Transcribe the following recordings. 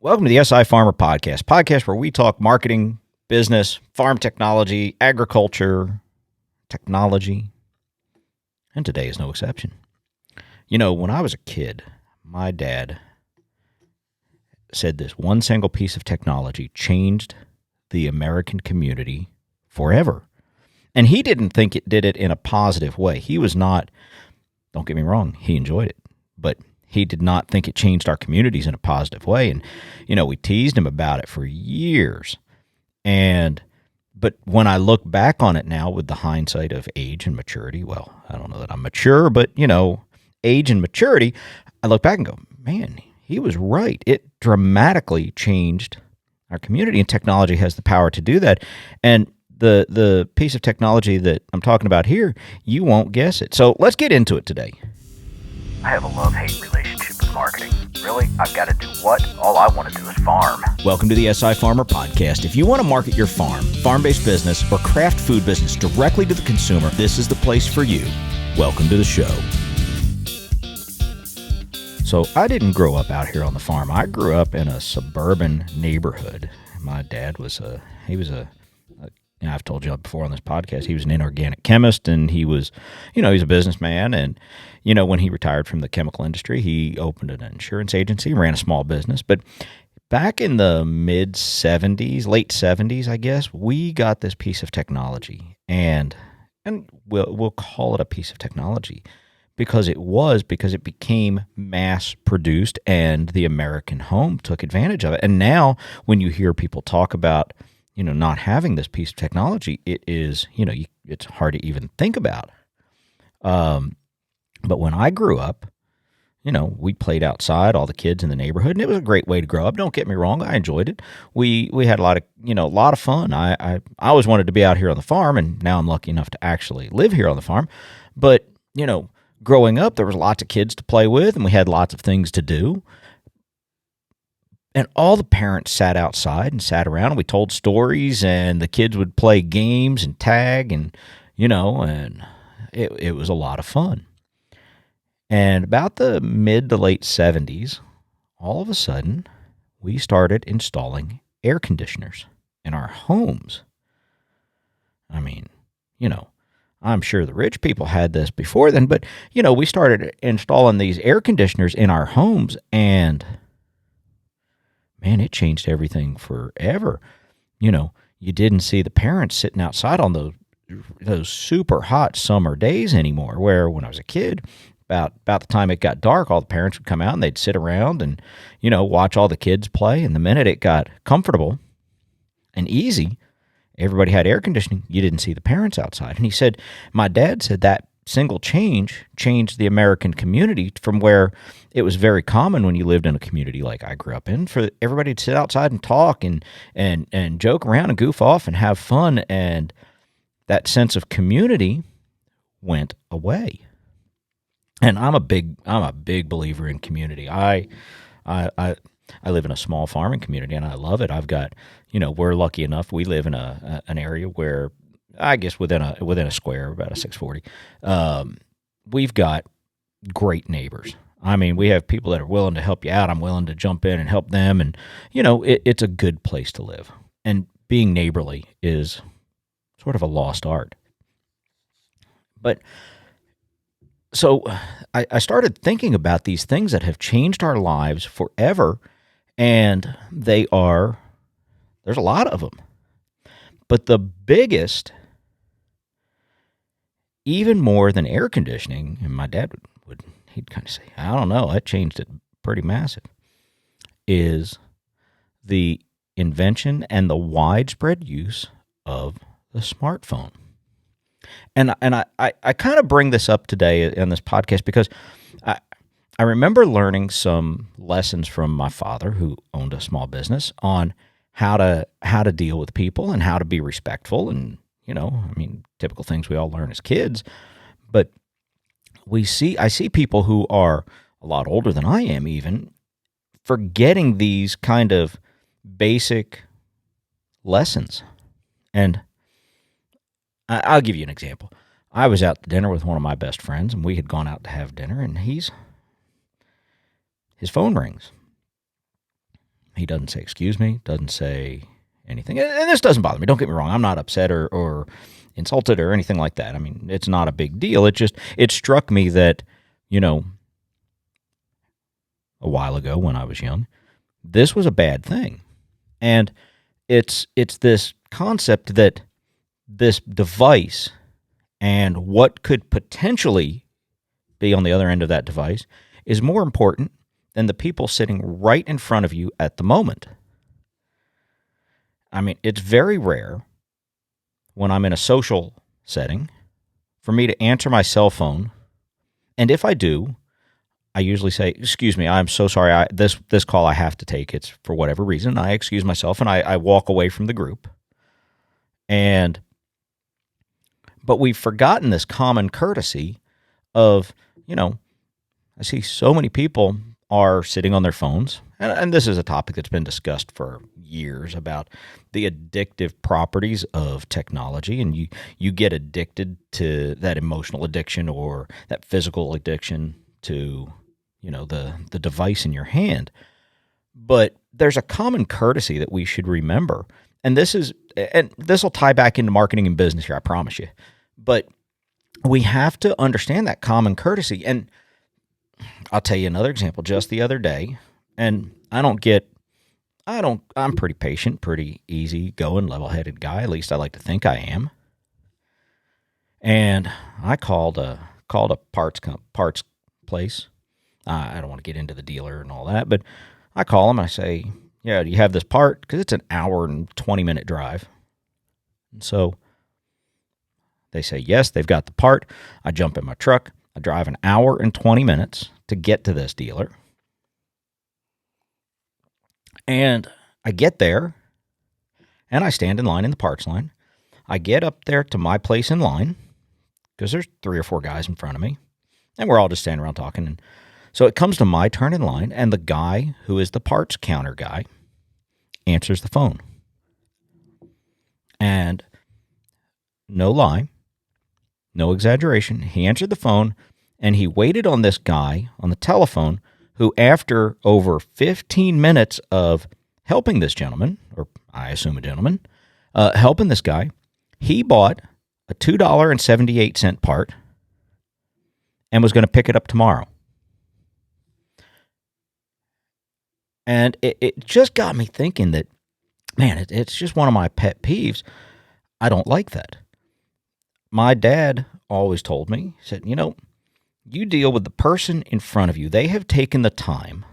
Welcome to the SI Farmer podcast where we talk marketing, business, farm technology, agriculture, technology, and today is no exception. You know, when I was a kid, my dad said this one single piece of technology changed the American community forever. And he didn't think it did it in a positive way. He was not, don't get me wrong, he enjoyed it, but he did not think it changed our communities in a positive way. And, you know, we teased him about it for years. But when I look back on it now with the hindsight of age and maturity, well, I don't know that I'm mature, but, you know, age and maturity, I look back and go, man, he was right. It dramatically changed our community, and technology has the power to do that. And the piece of technology that I'm talking about here, you won't guess it. So let's get into it today. I have a love-hate relationship with marketing. Really? I've got to do what? All I want to do is farm. Welcome to the SI Farmer Podcast. If you want to market your farm, farm-based business, or craft food business directly to the consumer, this is the place for you. Welcome to the show. So I didn't grow up out here on the farm. I grew up in a suburban neighborhood. My dad was I've told you before on this podcast, he was an inorganic chemist, and he was a businessman. And, you know, when he retired from the chemical industry, he opened an insurance agency, ran a small business. But back in the late 70s, I guess, we got this piece of technology, and we'll call it a piece of technology because it became mass produced, and the American home took advantage of it. And now when you hear people talk about, you know, not having this piece of technology, it is, you know, it's hard to even think about. But when I grew up, you know, we played outside, all the kids in the neighborhood, and it was a great way to grow up. Don't get me wrong, I enjoyed it. We had a lot of fun. I always wanted to be out here on the farm, and now I'm lucky enough to actually live here on the farm. But, you know, growing up, there was lots of kids to play with, and we had lots of things to do. And all the parents sat outside and sat around, and we told stories, and the kids would play games and tag, and, you know, and it was a lot of fun. And about the mid to late 70s, all of a sudden, we started installing air conditioners in our homes. I mean, you know, I'm sure the rich people had this before then, but, you know, we started installing these air conditioners in our homes, and man, it changed everything forever. You know, you didn't see the parents sitting outside on those super hot summer days anymore, where when I was a kid, about the time it got dark, all the parents would come out and they'd sit around and, you know, watch all the kids play. And the minute it got comfortable and easy, everybody had air conditioning, you didn't see the parents outside. And he said, my dad said that single change changed the American community from where it was very common when you lived in a community like I grew up in for everybody to sit outside and talk and joke around and goof off and have fun, and that sense of community went away. And I'm a big believer in community. I live in a small farming community, and I love it. I've got, you know, we're lucky enough, we live in an area where, I guess within a square, about a 640, we've got great neighbors. I mean, we have people that are willing to help you out. I'm willing to jump in and help them. And, you know, it's a good place to live. And being neighborly is sort of a lost art. But so I started thinking about these things that have changed our lives forever. And there's a lot of them. But the biggest, even more than air conditioning, and my dad he'd kind of say, I don't know, that changed it pretty massive, is the invention and the widespread use of the smartphone. And I kind of bring this up today in this podcast because I remember learning some lessons from my father, who owned a small business, on how to deal with people and how to be respectful, and, you know, I mean, typical things we all learn as kids. But I see people who are a lot older than I am even forgetting these kind of basic lessons. And I'll give you an example. I was out to dinner with one of my best friends, and we had gone out to have dinner, and his phone rings. He doesn't say excuse me, doesn't say anything. And this doesn't bother me. Don't get me wrong. I'm not upset or insulted or anything like that. I mean, it's not a big deal. It struck me that, a while ago when I was young, this was a bad thing. And it's this concept that this device and what could potentially be on the other end of that device is more important than the people sitting right in front of you at the moment. I mean, it's very rare when I'm in a social setting for me to answer my cell phone. And if I do, I usually say, excuse me, I'm so sorry. This call I have to take. It's for whatever reason. I excuse myself and I walk away from the group. But we've forgotten this common courtesy of, I see so many people are sitting on their phones. And this is a topic that's been discussed for years about the addictive properties of technology. And you get addicted to that emotional addiction or that physical addiction to, the device in your hand. But there's a common courtesy that we should remember. And this will tie back into marketing and business here, I promise you. But we have to understand that common courtesy. And I'll tell you another example. Just the other day, and I'm pretty patient, pretty easy going, level-headed guy. At least I like to think I am. And I called a parts place. I don't want to get into the dealer and all that, but I call them and I say, yeah, do you have this part? Because it's an hour and 20-minute drive. And so they say, yes, they've got the part. I jump in my truck. I drive an hour and 20 minutes to get to this dealer. And I get there, and I stand in line in the parts line. I get up there to my place in line, because there's 3 or 4 guys in front of me, and we're all just standing around talking. And so it comes to my turn in line, and the guy who is the parts counter guy answers the phone. And no lie, no exaggeration, he answered the phone, and he waited on this guy on the telephone who, after over 15 minutes of helping this gentleman, or I assume a gentleman, helping this guy, he bought a $2.78 part and was going to pick it up tomorrow. And it just got me thinking that, man, it's just one of my pet peeves. I don't like that. My dad always told me, he said, you deal with the person in front of you. They have taken the time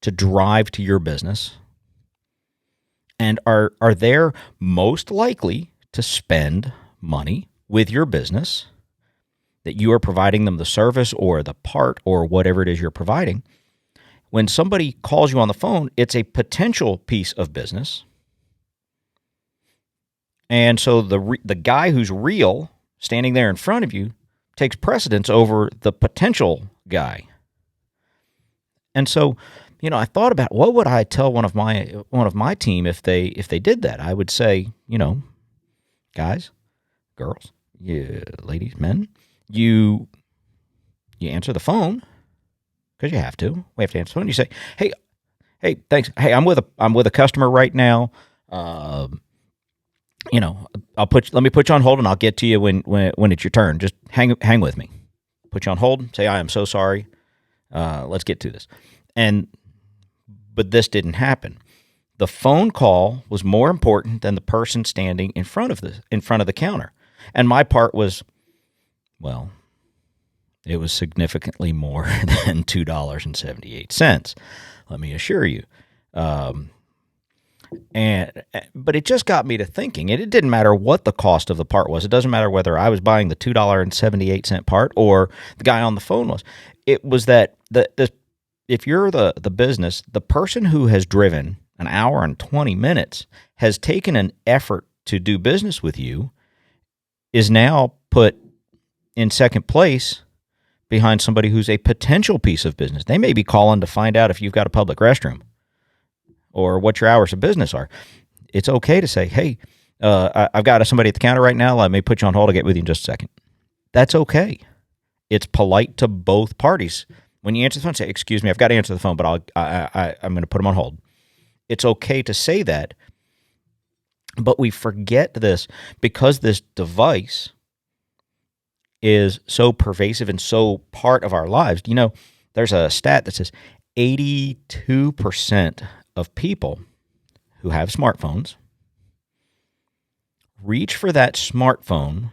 to drive to your business and are there most likely to spend money with your business, that you are providing them the service or the part or whatever it is you're providing. When somebody calls you on the phone, it's a potential piece of business. And so the guy who's real, standing there in front of you, takes precedence over the potential guy. And so, I thought about what would I tell one of my team if they did that. I would say, guys, girls, ladies, men, you answer the phone because you have to. We have to answer the phone. You say, hey, thanks. Hey, I'm with a customer right now. Let me put you on hold and I'll get to you when it's your turn. Just hang with me. Put you on hold. Say, I am so sorry. Let's get to this. But this didn't happen. The phone call was more important than the person standing in front of the counter. And my part was, well, it was significantly more than $2.78. Let me assure you. But it just got me to thinking. It didn't matter what the cost of the part was. It doesn't matter whether I was buying the $2.78 part or the guy on the phone was. It was that if you're the business, the person who has driven an hour and 20 minutes has taken an effort to do business with you is now put in second place behind somebody who's a potential piece of business. They may be calling to find out if you've got a public restroom or what your hours of business are. It's okay to say, hey, I've got somebody at the counter right now. Let me put you on hold. I'll get with you in just a second. That's okay. It's polite to both parties. When you answer the phone, say, excuse me, I've got to answer the phone, but I'm going to put them on hold. It's okay to say that, but we forget this because this device is so pervasive and so part of our lives. There's a stat that says 82% of people who have smartphones reach for that smartphone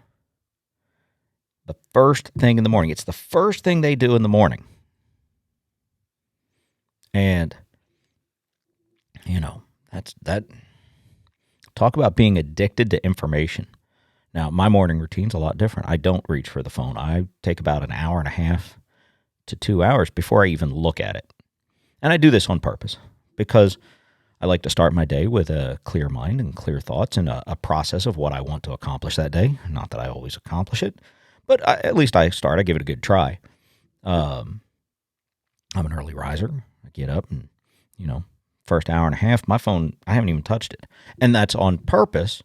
the first thing in the morning. It's the first thing they do in the morning. And, that. Talk about being addicted to information. Now, my morning routine's a lot different. I don't reach for the phone. I take about an hour and a half to 2 hours before I even look at it. And I do this on purpose because I like to start my day with a clear mind and clear thoughts and a process of what I want to accomplish that day. Not that I always accomplish it, but at least I start. I give it a good try. I'm an early riser. I get up and, first hour and a half, my phone, I haven't even touched it. And that's on purpose,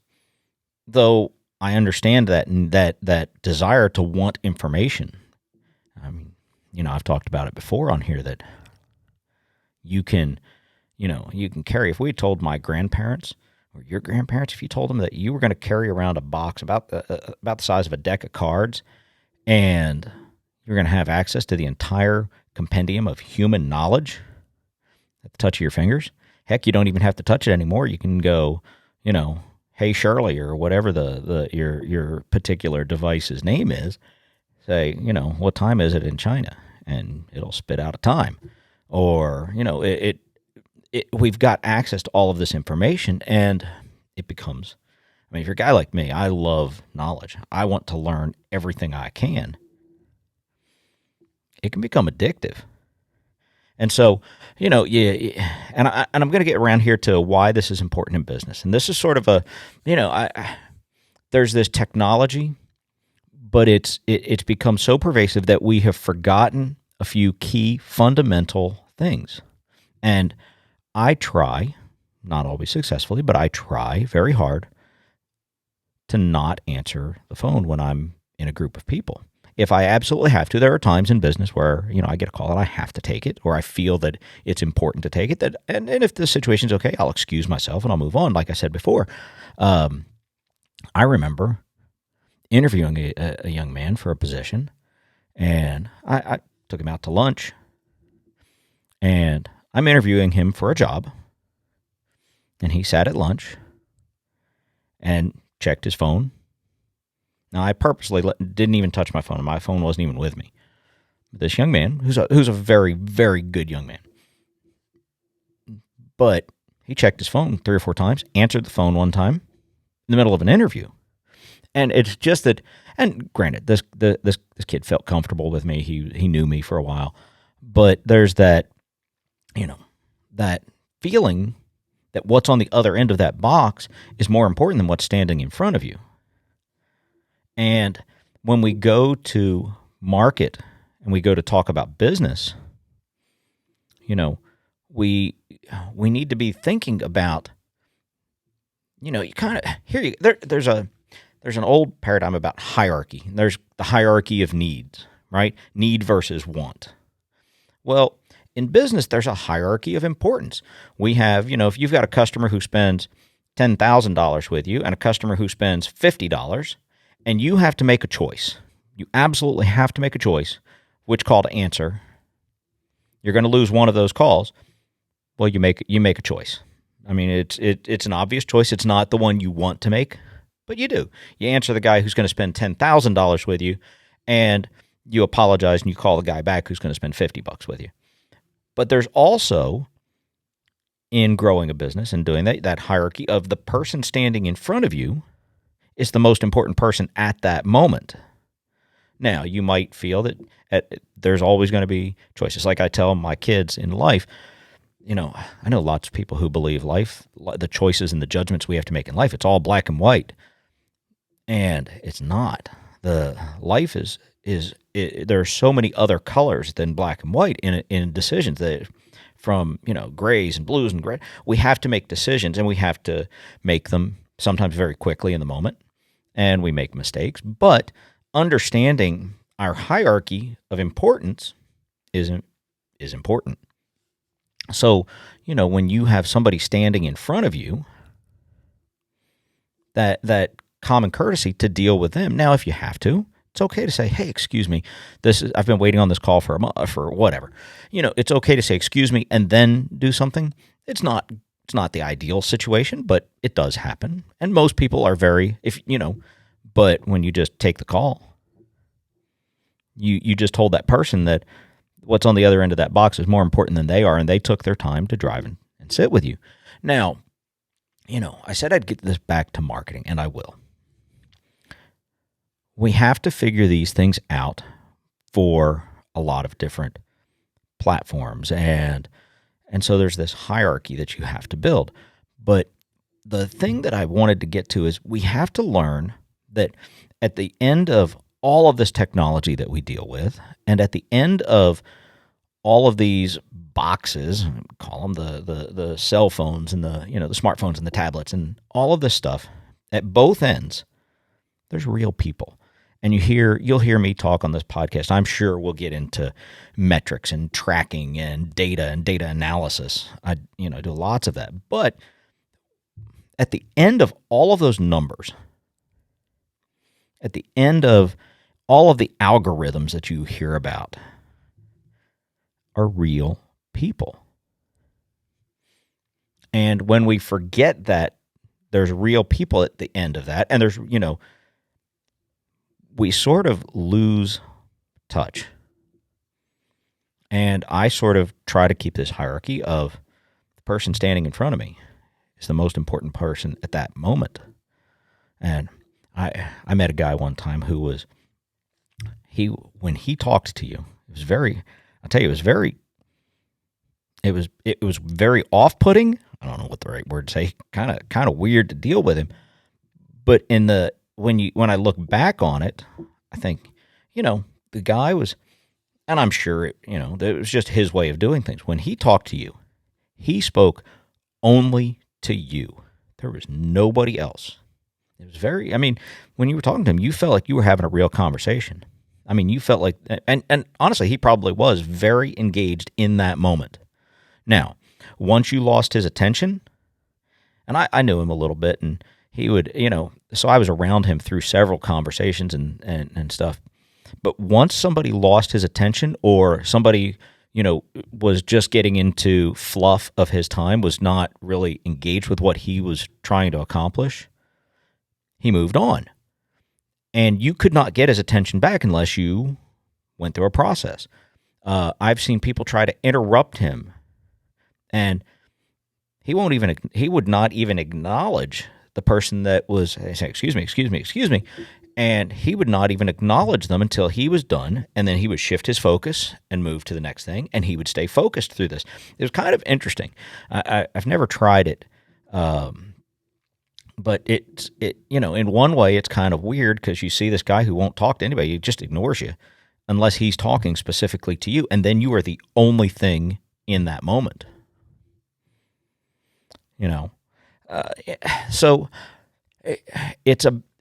though I understand that desire to want information. I mean, I've talked about it before on here that you can carry. If we told my grandparents or your grandparents, if you told them that you were going to carry around a box about the size of a deck of cards and you're going to have access to the entire compendium of human knowledge at the touch of your fingers. Heck, you don't even have to touch it anymore. You can go, hey Shirley, or whatever your particular device's name is. Say, what time is it in China? And it'll spit out a time. Or, we've got access to all of this information, and it becomes, if you're a guy like me, I love knowledge. I want to learn everything I can. It can become addictive. And so, and I'm going to get around here to why this is important in business. And this is sort of there's this technology, but it's become so pervasive that we have forgotten a few key fundamental things. And I try, not always successfully, but I try very hard to not answer the phone when I'm in a group of people. If I absolutely have to, there are times in business where, I get a call and I have to take it, or I feel that it's important to take it. And if the situation's okay, I'll excuse myself and I'll move on. Like I said before, I remember interviewing a young man for a position, and I took him out to lunch, and I'm interviewing him for a job, and he sat at lunch and checked his phone. Now, I purposely didn't even touch my phone, and my phone wasn't even with me. But this young man, who's a very, very good young man, but he checked his phone 3 or 4 times, answered the phone one time in the middle of an interview. And it's just that, and granted, this kid felt comfortable with me. He knew me for a while. But there's that, that feeling that what's on the other end of that box is more important than what's standing in front of you. And when we go to market and we go to talk about business, we need to be thinking about, you kind of there's an old paradigm about hierarchy. There's the hierarchy of needs, right? Need versus want. Well, in business, there's a hierarchy of importance. We have, if you've got a customer who spends $10,000 with you and a customer who spends $50, and you have to make a choice. You absolutely have to make a choice which call to answer. You're going to lose one of those calls. Well, you make a choice. I mean, it's an obvious choice. It's not the one you want to make, but you do. You answer the guy who's going to spend $10,000 with you, and you apologize and you call the guy back who's going to spend $50 with you. But there's also, in growing a business and doing that hierarchy of the person standing in front of you is the most important person at that moment. Now, you might feel that there's always going to be choices. Like I tell my kids in life, I know lots of people who believe life, the choices and the judgments we have to make in life, it's all black and white. And it's not. The life there are so many other colors than black and white in decisions that from, grays and blues and gray. We have to make decisions, and we have to make them sometimes very quickly in the moment. And we make mistakes, but understanding our hierarchy of importance is important. So, when you have somebody standing in front of you, that common courtesy to deal with them. Now, if you have to, it's okay to say, "Hey, excuse me. I've been waiting on this call for a month, for whatever." It's okay to say, "Excuse me," and then do something. It's not the ideal situation, but it does happen. And most people are but when you just take the call, you just told that person that what's on the other end of that box is more important than they are, and they took their time to drive and sit with you. Now, I said I'd get this back to marketing, and I will. We have to figure these things out for a lot of different platforms, and so there's this hierarchy that you have to build. But the thing that I wanted to get to is we have to learn that at the end of all of this technology that we deal with, and at the end of all of these boxes, call them the cell phones and the smartphones and the tablets and all of this stuff, at both ends, there's real people. And you'll hear me talk on this podcast. I'm sure we'll get into metrics and tracking and data analysis. I do lots of that. But at the end of all of those numbers, at the end of all of the algorithms that you hear about, are real people. And when we forget that there's real people at the end of that, and there's, we sort of lose touch. And I sort of try to keep this hierarchy of the person standing in front of me is the most important person at that moment. And I met a guy one time who was, when he talked to you, it was very, I'll tell you, it was very off-putting. I don't know what the right word to say. Kind of weird to deal with him. But when I look back on it, I think, the guy was, and I'm sure it was just his way of doing things. When he talked to you, he spoke only to you. There was nobody else. It was when you were talking to him, you felt like you were having a real conversation. You felt like, and honestly, he probably was very engaged in that moment. Now, once you lost his attention, and I knew him a little bit, and he would, so I was around him through several conversations and stuff. But once somebody lost his attention, or somebody, was just getting into fluff of his time, was not really engaged with what he was trying to accomplish, he moved on. And you could not get his attention back unless you went through a process. I've seen people try to interrupt him, and he would not even acknowledge the person that was saying, excuse me. And he would not even acknowledge them until he was done. And then he would shift his focus and move to the next thing. And he would stay focused through this. It was kind of interesting. I've never tried it. But in one way, it's kind of weird because you see this guy who won't talk to anybody. He just ignores you unless he's talking specifically to you. And then you are the only thing in that moment. So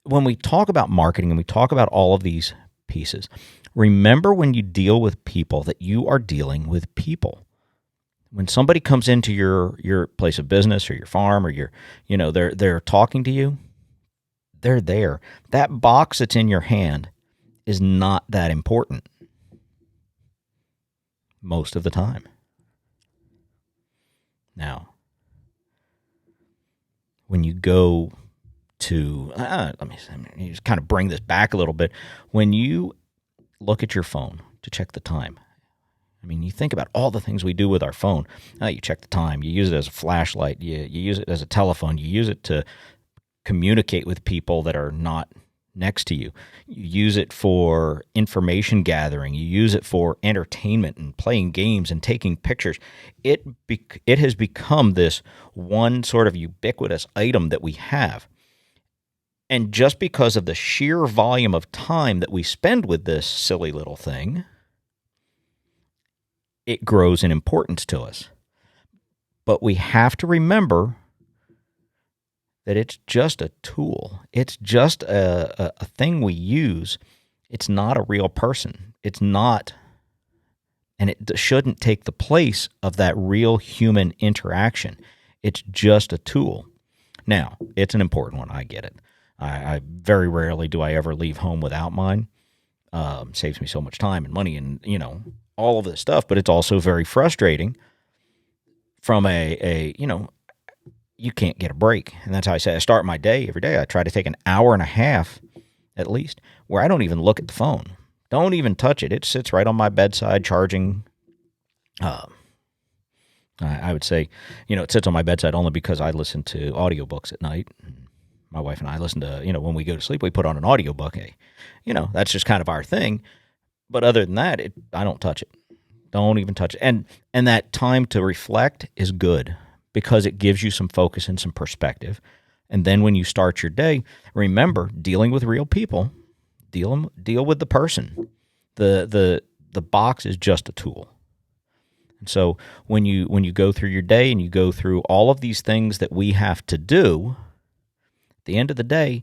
when we talk about marketing and we talk about all of these pieces, remember when you deal with people that you are dealing with people. When somebody comes into your place of business or your farm or they're talking to you, they're there. That box that's in your hand is not that important most of the time. Now, when you go to, let me just kind of bring this back a little bit. When you look at your phone to check the time, you think about all the things we do with our phone. You check the time. You use it as a flashlight. You use it as a telephone. You use it to communicate with people that are not next to you. You use it for information gathering. You use it for entertainment and playing games and taking pictures. It has become this one sort of ubiquitous item that we have. And just because of the sheer volume of time that we spend with this silly little thing, it grows in importance to us. But we have to remember that it's just a tool. It's just a thing we use. It's not a real person. It's not and it shouldn't take the place of that real human interaction. It's just a tool. Now, it's an important one. I get it. I very rarely do I ever leave home without mine. Saves me so much time and money and, all of this stuff. But it's also very frustrating from you can't get a break. And that's how I say I start my day every day. I try to take an hour and a half at least where I don't even look at the phone. Don't even touch it. It sits right on my bedside charging. I would say, it sits on my bedside only because I listen to audiobooks at night. My wife and I listen to, when we go to sleep, we put on an audiobook. That's just kind of our thing. But other than that, I don't touch it. Don't even touch it. And that time to reflect is good because it gives you some focus and some perspective. And then when you start your day, remember, dealing with real people, deal with the person. The box is just a tool. And so when you go through your day and you go through all of these things that we have to do, at the end of the day,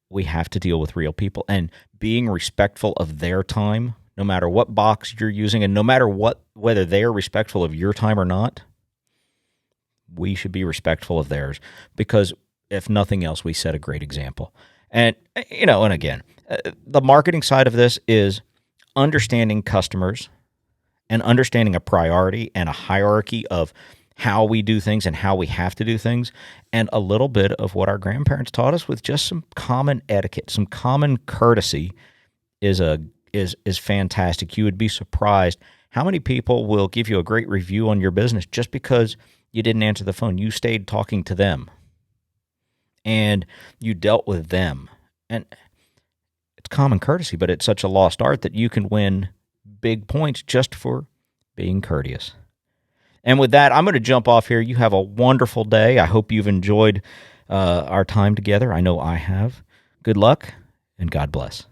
we have to deal with real people and being respectful of their time, no matter what box you're using and no matter whether they are respectful of your time or not, we should be respectful of theirs because if nothing else, we set a great example. And, and again, the marketing side of this is understanding customers and understanding a priority and a hierarchy of how we do things and how we have to do things, and a little bit of what our grandparents taught us with just some common etiquette, some common courtesy is fantastic. You would be surprised how many people will give you a great review on your business just because you didn't answer the phone. You stayed talking to them and you dealt with them. And it's common courtesy, but it's such a lost art that you can win big points just for being courteous. And with that, I'm going to jump off here. You have a wonderful day. I hope you've enjoyed our time together. I know I have. Good luck and God bless.